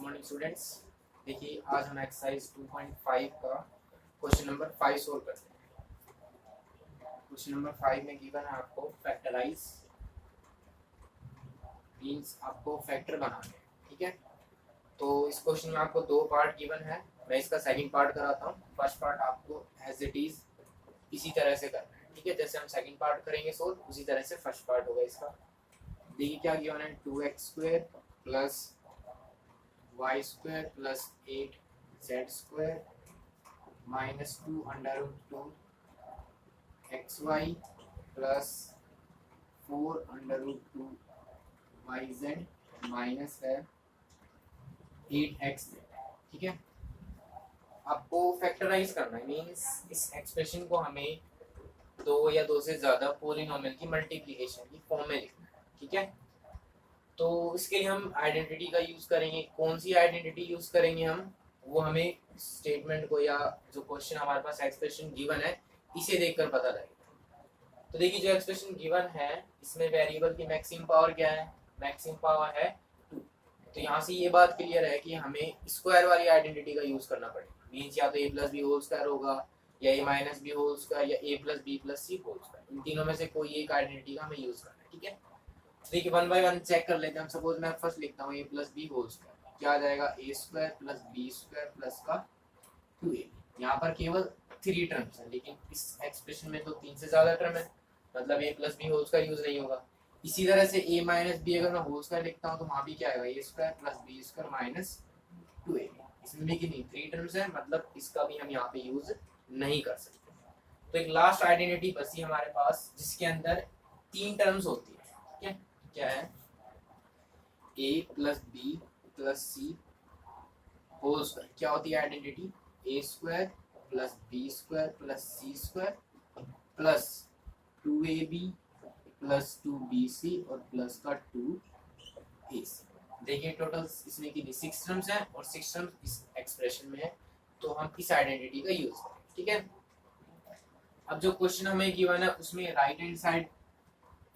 Morning students. देखिए आज हम एक्सरसाइज 2.5 का क्वेश्चन नंबर 5 सोल्व करते हैं। क्वेश्चन नंबर 5 में गिवन है आपको फैक्टराइज मींस आपको फैक्टर बनाना है। ठीक है, तो इस क्वेश्चन में आपको दो पार्ट गिवन है। मैं इसका सेकंड पार्ट कराता हूँ। फर्स्ट पार्ट आपको एज इट इज इसी तरह से करना है। ठीक है, जैसे हम सेकंड पार्ट करेंगे सोल्व उसी तरह से फर्स्ट पार्ट होगा इसका। देखिए क्या गिवन है, 2x² plus y square plus 8z² minus 2√2 xy plus 4√2 yz minus है 8x। ठीक है, आपको फैक्टराइज करना है, मीन्स इस एक्सप्रेशन को हमें दो या दो से ज़्यादा पॉलिनोमियल की मल्टीप्लिकेशन की फॉर्म में लिखना है। ठीक है, तो इसके लिए हम आइडेंटिटी का यूज़ करेंगे। कौन सी आइडेंटिटी यूज़ करेंगे हम, वो हमें स्टेटमेंट को या जो क्वेश्चन हमारे पास एक्सप्रेशन गिवन है इसे देखकर पता लगेगा। तो देखिए जो एक्सप्रेशन गिवन है इसमें वेरिएबल की मैक्सिमम पावर क्या है, मैक्सिमम पावर है 2। तो यहाँ से ये बात क्लियर है कि हमें स्क्वायर वाली आइडेंटिटी का यूज़ करना पड़ेगा। मीन्स या तो a plus B whole square होगा या a minus B whole square या a plus B plus C whole square. इन तीनों में से कोई एक आइडेंटिटी का हमें यूज़ करना है। ठीक है, देखिए वन बाय वन चेक कर लेते हैं। हम सपोज मैं फर्स्ट लिखता हूँ a plus B whole square, क्या आ जाएगा a² प्लस b² प्लस का 2a। यहाँ पर केवल 3 टर्म्स है, लेकिन इस एक्सप्रेशन में तो 3 से ज़्यादा टर्म है, मतलब a plus B whole square use नहीं होगा। इसी तरह से a माइनस बी अगर मैं होल स्क्वायर लिखता हूँ तो वहाँ भी क्या आएगा, a² plus b² minus 2a। इसमें भी कितनी 3 टर्म्स है, मतलब इसका भी हम यहाँ पे यूज नहीं कर सकते। तो एक लास्ट आइडेंटिटी बची हमारे पास जिसके अंदर 3 टर्म्स होती है। ठीक है, क्या है, a plus B plus C whole square. क्या होती है identity, a² plus b² plus c² plus 2ab plus 2bc और प्लस का 2ac। देखिए टोटल इसमें कितनी 6 टर्म्स है और 6 टर्म्स इस एक्सप्रेशन में है, तो हम इस आइडेंटिटी का यूज करें। ठीक है, अब जो क्वेश्चन हमें गिवन है उसमें राइट हैंड साइड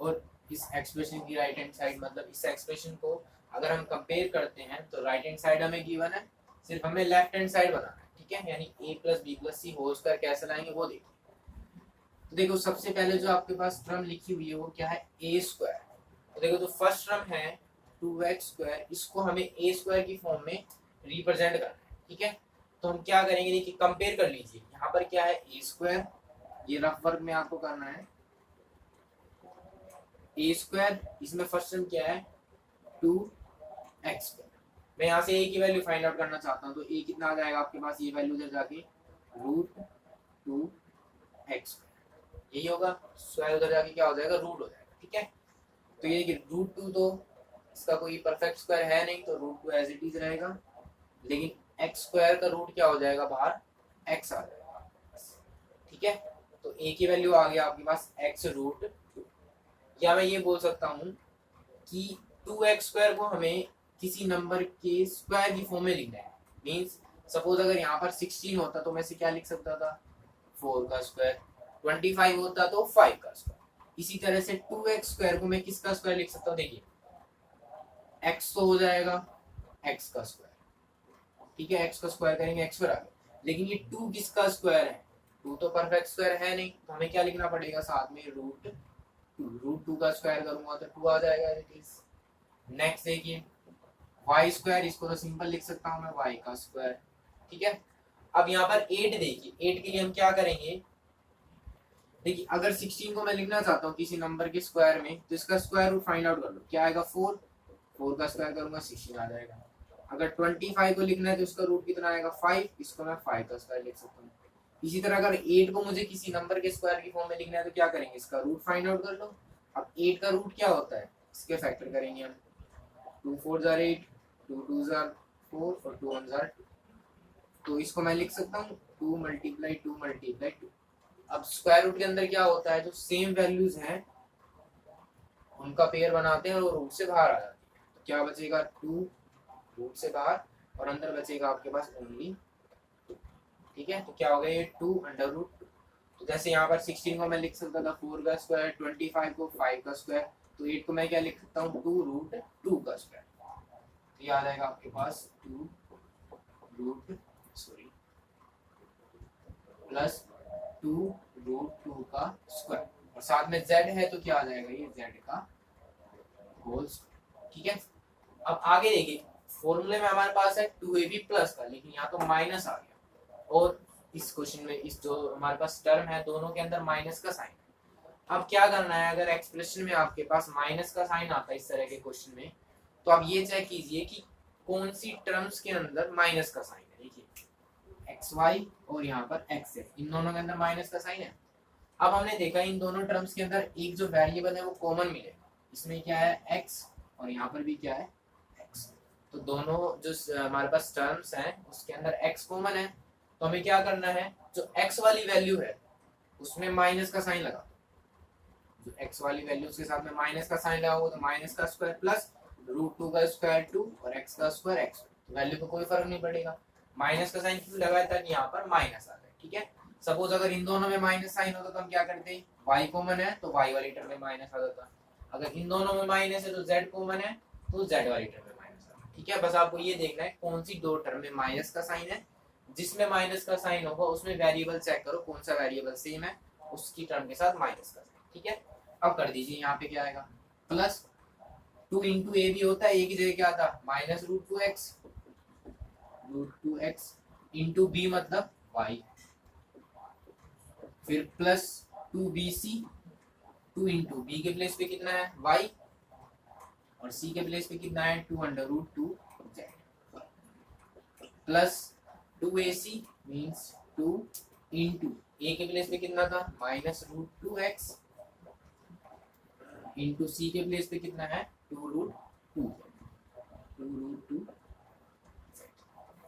और इस एक्सप्रेशन की राइट हैंड साइड, मतलब इस एक्सप्रेशन को अगर हम कंपेयर करते हैं तो राइट हैंड साइड हमें गिवन है, सिर्फ हमें लेफ्ट हैंड साइड बनाना है। ठीक है, यानी a plus B plus C whole square कैसे लाएंगे वो देखिए। तो देखो सबसे पहले जो आपके पास टर्म लिखी हुई है वो क्या है, a²। तो देखो जो फर्स्ट टर्म है 2x², इसको हमें a² की फॉर्म में रिप्रेजेंट करना है। ठीक है, तो हम क्या करेंगे, देखिए कंपेयर कर लीजिए। यहाँ पर क्या है a², ये रफ वर्क में आपको करना है a², इसमें फर्स्ट टर्म क्या है 2x²। मैं यहाँ से a की वैल्यू फाइंड आउट करना चाहता हूँ, तो a कितना आ जाएगा आपके पास, ये वैल्यू उधर जाके √2x², यही होगा। स्क्वायर उधर जाके क्या हो जाएगा, रूट हो जाएगा। ठीक है, तो ये कि √2 तो इसका कोई परफेक्ट स्क्वायर है नहीं, तो √2 एज इट इज रहेगा, लेकिन x² का रूट क्या हो जाएगा बाहर, x आ जाएगा। ठीक है, तो a की वैल्यू आ गया आपके पास x√2। या मैं ये बोल सकता हूँ कि 2x² को हमें किसी नंबर के स्क्वायर की फॉर्म में लिखना है। मींस सपोज अगर यहाँ पर 16 होता तो मैं इसे क्या लिख सकता था, 4 का स्क्वायर। 25 होता तो 5 का स्क्वायर। इसी तरह से 2x² को मैं किसका स्क्वायर लिख सकता हूँ, देखिए x तो हो जाएगा x का स्क्वायर। ठीक है, x का स्क्वायर करेंगे x पर आ गया, लेकिन ये 2 किसका स्क्वायर है, 2 तो परफेक्ट स्क्वायर है नहीं, तो हमें क्या लिखना पड़ेगा साथ में √2 का स्क्वायर करूंगा तो 2 आ जाएगा। नेक्स्ट देखिए y², इसको तो सिंपल लिख सकता हूँ मैं y का स्क्वायर। ठीक है, अब यहाँ पर 8 देखिए, 8 के लिए हम क्या करेंगे, देखिए अगर 16 को मैं लिखना चाहता हूँ किसी नंबर के स्क्वायर में तो इसका स्क्वायर रूट फाइंड आउट कर लो, क्या आएगा 4 का स्क्वायर करूंगा 16 आ जाएगा। अगर 25 को लिखना है तो इसका रूट कितना आएगा 5, इसको मैं 5 का स्क्वायर लिख सकता हूँ। इसी तरह अगर 8 को मुझे किसी नंबर के स्क्वायर की फॉर्म में लिखना है तो क्या करेंगे, इसका रूट फाइंड आउट कर लो। अब 8 का रूट क्या होता है, इसके फैक्टर करेंगे हम, 2 4 जार 8, 2 2 जार 4 और 2 1 जार 2। तो इसको मैं लिख सकता हूँ 2 मल्टीप्लाई 2 मल्टीप्लाई 2। अब स्क्वायर रूट के अंदर क्या होता है, जो सेम वैल्यूज हैं उनका पेयर बनाते हैं और रूट से बाहर आ जाते हैं। तो क्या बचेगा 2 रूट से बाहर और अंदर बचेगा आपके पास ओनली 2। ठीक है, तो क्या हो गया ये 2√2। तो जैसे यहाँ पर 16 को मैं लिख सकता था 4 का स्क्वायर, 25 को 5 का स्क्वायर, तो 8 को मैं क्या लिख सकता हूँ 2√2 का स्क्वायर। तो ये आ जाएगा आपके पास 2 रूट प्लस 2 रूट 2 का स्क्वायर, और साथ में z है तो क्या आ जाएगा ये z का होल स्क्वायर। ठीक है, अब आगे देखिए, फॉर्मूले में हमारे पास है 2ab प्लस का, लेकिन यहाँ तो माइनस आ गया, और इस क्वेश्चन में इस जो हमारे पास टर्म है दोनों के अंदर माइनस का साइन। अब क्या करना है, अगर एक्सप्रेशन में आपके पास माइनस का साइन आता है इस तरह के क्वेश्चन में, तो आप ये चेक कीजिए कि कौन सी टर्म्स के अंदर माइनस का साइन है। देखिए एक्स वाई और यहाँ पर एक्स है, इन दोनों के अंदर माइनस का साइन है। अब हमने देखा इन दोनों टर्म्स के अंदर एक जो वेरिएबल है वो कॉमन मिलेगा, इसमें क्या है एक्स और यहाँ पर भी क्या है एक्स, तो दोनों जो हमारे पास टर्म्स हैं उसके अंदर एक्स कॉमन है, तो हमें क्या करना है, जो एक्स वाली वैल्यू है उसमें माइनस का साइन लगा, जो एक्स वाली वैल्यूज के साथ में माइनस का साइन लगा तो माइनस का स्क्वायर प्लस रूट 2 का स्क्वायर 2 और एक्स का स्क्वायर एक्स, तो वैल्यू को कोई फर्क नहीं पड़ेगा। माइनस का साइन क्यों लगाया था, यहाँ पर माइनस आ जाए। ठीक है, सपोज अगर इन दोनों में माइनस साइन होता तो हम क्या करते, y कॉमन है तो y वाली टर्म में माइनस आ जाता, अगर इन दोनों में माइनस है तो z कॉमन है तो z वाली टर्म में माइनस आ जाता। ठीक है, बस आपको ये देखना है कौन सी दो टर्म में माइनस का साइन है, जिसमें माइनस का साइन होगा उसमें वेरिएबल चेक करो कौन सा वेरिएबल सेम है उसकी टर्म के साथ माइनस का साइन। ठीक है, अब कर दीजिए, यहाँ पे क्या आएगा प्लस 2 इंटू ए भी होता है, ए की जगह क्या था minus root two X into B मतलब y, फिर प्लस 2bc, 2 इंटू बी के प्लेस पे कितना है y और c के प्लेस पे कितना है 2 under root 2 z, plus 2ac means 2 into a के प्लेस पे कितना था माइनस रूट 2x इंटू सी के प्लेस पे कितना है 2 रूट 2।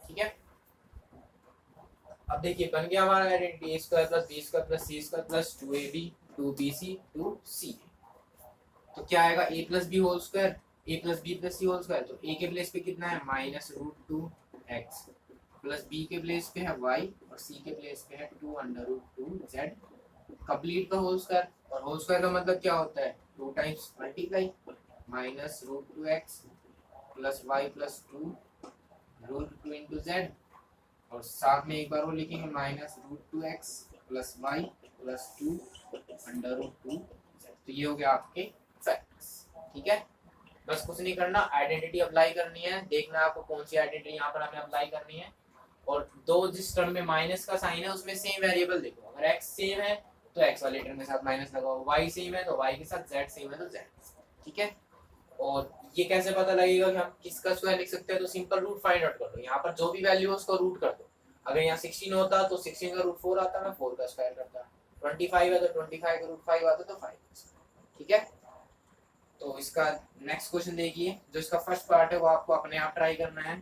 ठीक है, अब देखिए बन गया हमारा identity a square plus b square plus c square plus 2ab 2bc 2c, तो क्या आएगा a plus B whole square, a plus B plus C whole square, तो a के प्लेस पे कितना है minus root 2x plus b के place पे है y और c के प्लेस पे है 2 अंडर रूट 2z कंप्लीट का होल स्क्वायर, और होल स्क्वायर का मतलब क्या होता है 2 times multiply minus root 2x plus y plus 2 root 2 into Z, और साथ में एक बार वो लिखेंगे minus root 2x plus y plus 2 under root 2, तो ये हो गया आपके फैक्टर्स। ठीक है, बस कुछ नहीं करना, आइडेंटिटी अप्लाई करनी है, देखना आपको कौन सी आइडेंटिटी यहाँ पर हमें अप्लाई करनी है, और दो जिस टर्म में माइनस का साइन है उसमें सेम वेरिएबल देखो, अगर x सेम है तो x वाले टर्म के साथ माइनस लगाओ, y सेम है तो y के साथ, z सेम है तो z। ठीक है, और ये कैसे पता लगेगा कि हम किसका स्क्वायर लिख सकते हैं, तो सिंपल रूट फाइंड आउट कर लो, यहाँ पर जो भी वैल्यू है उसको रूट कर दो, अगर यहाँ 16 होता तो 16 का रूट 4 आता, मैं 4 का स्क्वायर करता, 25 है तो 25 का रूट 5 आता तो 5। ठीक है, तो इसका नेक्स्ट क्वेश्चन देखिए, जो इसका फर्स्ट पार्ट है वो आपको अपने आप ट्राई करना है,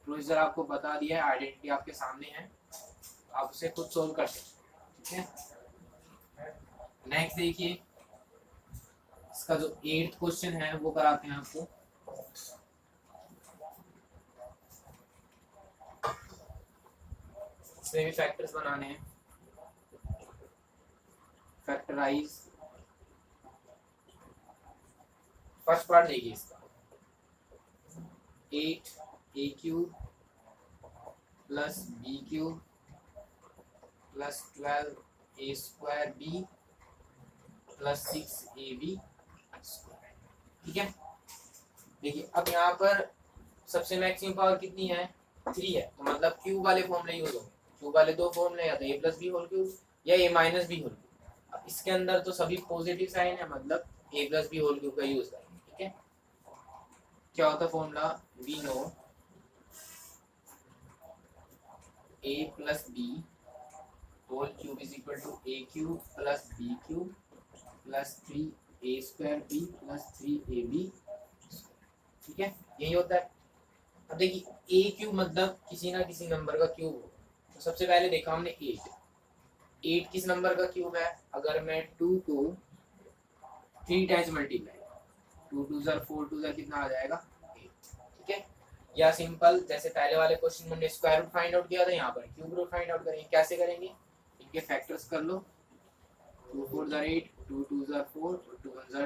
प्रोसीजर आपको बता दिया है, आइडेंटिटी आपके सामने है, आप उसे खुद सोल्व कर सकते। ठीक है, नेक्स्ट देखिए, इसका जो 8th क्वेश्चन है वो कराते हैं आपको। इसमें भी फैक्टर्स बनाने हैं, फैक्टराइज। फर्स्ट पार्ट देखिए इसका 8a³ plus b³ plus 12a² plus 6ab। ठीक है, देखिए अब यहाँ पर सबसे मैक्सिमम पावर कितनी है 3 है, तो मतलब क्यूब वाले फॉर्मूले यूज होंगे, क्यूब वाले दो फॉर्मूले या तो a plus B whole cube या a minus B whole cube. अब इसके अंदर तो सभी पॉजिटिव साइन है, मतलब a plus B whole cube का यूज करेंगे। ठीक है, क्या होता है formula, we know a plus B whole cube is equal to a³ plus b³ plus 3a² b plus 3ab। ठीक है, यही होता है। अब देखिए a³ मतलब किसी ना किसी नंबर का क्यूब हो, तो सबसे पहले देखा हमने 8 किस नंबर का क्यूब है, अगर मैं 2 को 3 टाइम्स मल्टीप्लाई, 2 2 ज़र 4 2 ज़र कितना आ जाएगा 8। ठीक है, या सिंपल जैसे पहले वाले क्वेश्चन में हमने स्क्वायर रूट फाइंड आउट किया था, यहाँ पर क्यूब रूट फाइंड आउट करेंगे। कैसे करेंगे, इनके फैक्टर्स कर लो, 2 4 ज़र 8, 2 2 ज़र 4, 2 1 ज़र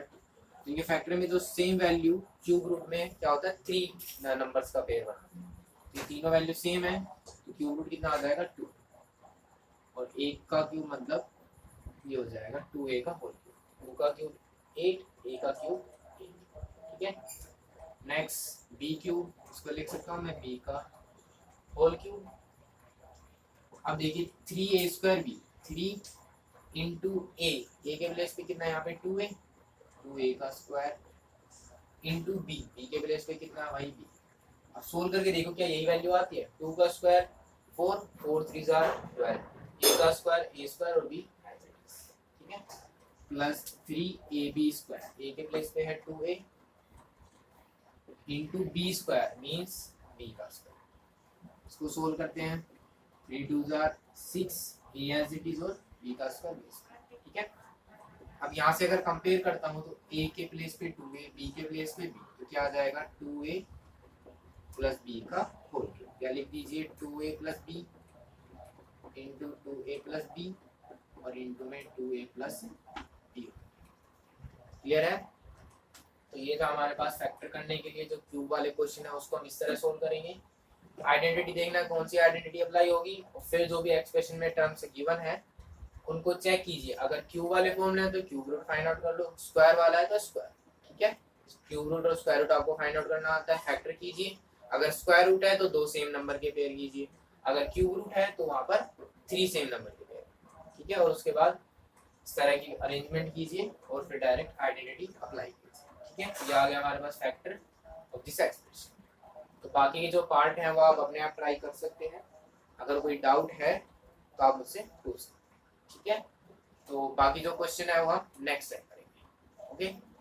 इनके फैक्टर में जो सेम वैल्यू क्यूब रूट में क्या होता है, 3 नंबर्स का पेयर बनाते हैं। ये तीनों वैल्यू सेम है तो क्यूब रूट कितना आ जाएगा 2, और 1 का क्यूब मतलब ये हो जाएगा 2a का होल क्यूब, 2 का क्यूब 8, a का क्यूब 8, ठीक है। नेक्स्ट b क्यूब, इसको लिख सकता हूँ मैं b का होल क्यूब। अब देखिए 3a square b, 3 into a के प्लेस पे कितना है यहाँ पे 2a, 2a का स्क्वायर इंटू b के प्लेस पे कितना है भाई b। अब सोल्व करके देखो क्या यही वैल्यू आती है, 2 का स्क्वायर 4, 4 3 12, a का स्क्वायर a स्क्वायर और b, ठीक है, प्लस 3ab स्क्वायर, a के प्लेस पे है 2a into b square means b का स्क्वायर। इसको सोल्व करते हैं, 3 2 6, a एज इट इज और b का स्क्वायर b स्क्वायर, ठीक है। अब यहाँ से अगर कंपेयर करता हूँ तो a के प्लेस पे 2a, b के प्लेस पे b, तो क्या आ जाएगा 2a प्लस b का होल क्यूब, क्या लिख दीजिए 2a plus b into 2a plus b और इंटू में 2a प्लस b। क्लियर है? तो ये था हमारे पास फैक्टर करने के लिए जो क्यूब वाले क्वेश्चन है उसको हम इस तरह सोल्व करेंगे। आइडेंटिटी देखना कौन सी आइडेंटिटी अप्लाई होगी, और फिर जो भी एक्सप्रेशन में टर्म्स गिवन है उनको चेक कीजिए। अगर क्यूब वाले फॉर्म है तो क्यूब रूट फाइंड आउट कर लो, स्क्वायर वाला है तो स्क्वायर, ठीक है। क्यूब रूट और स्क्वायर रूट आपको फाइंड आउट करना आता है, फैक्टर कीजिए। अगर स्क्वायर रूट है तो 2 सेम नंबर के पेयर कीजिए, अगर क्यूब रूट है तो वहां पर 3 सेम नंबर के पेयर, ठीक है। और उसके बाद इस तरह की अरेंजमेंट कीजिए और फिर डायरेक्ट आइडेंटिटी अप्लाई कीजिए, ठीक है। ये आ गया हमारे पास फैक्टर ऑफ दिस एक्सप्रेशन। तो बाकी के जो पार्ट हैं वो आप अपने आप ट्राई कर सकते हैं, अगर कोई डाउट है तो आप मुझसे पूछ सकते हैं, ठीक है। तो बाकी जो क्वेश्चन है वो हम नेक्स्ट टाइम करेंगे, ओके।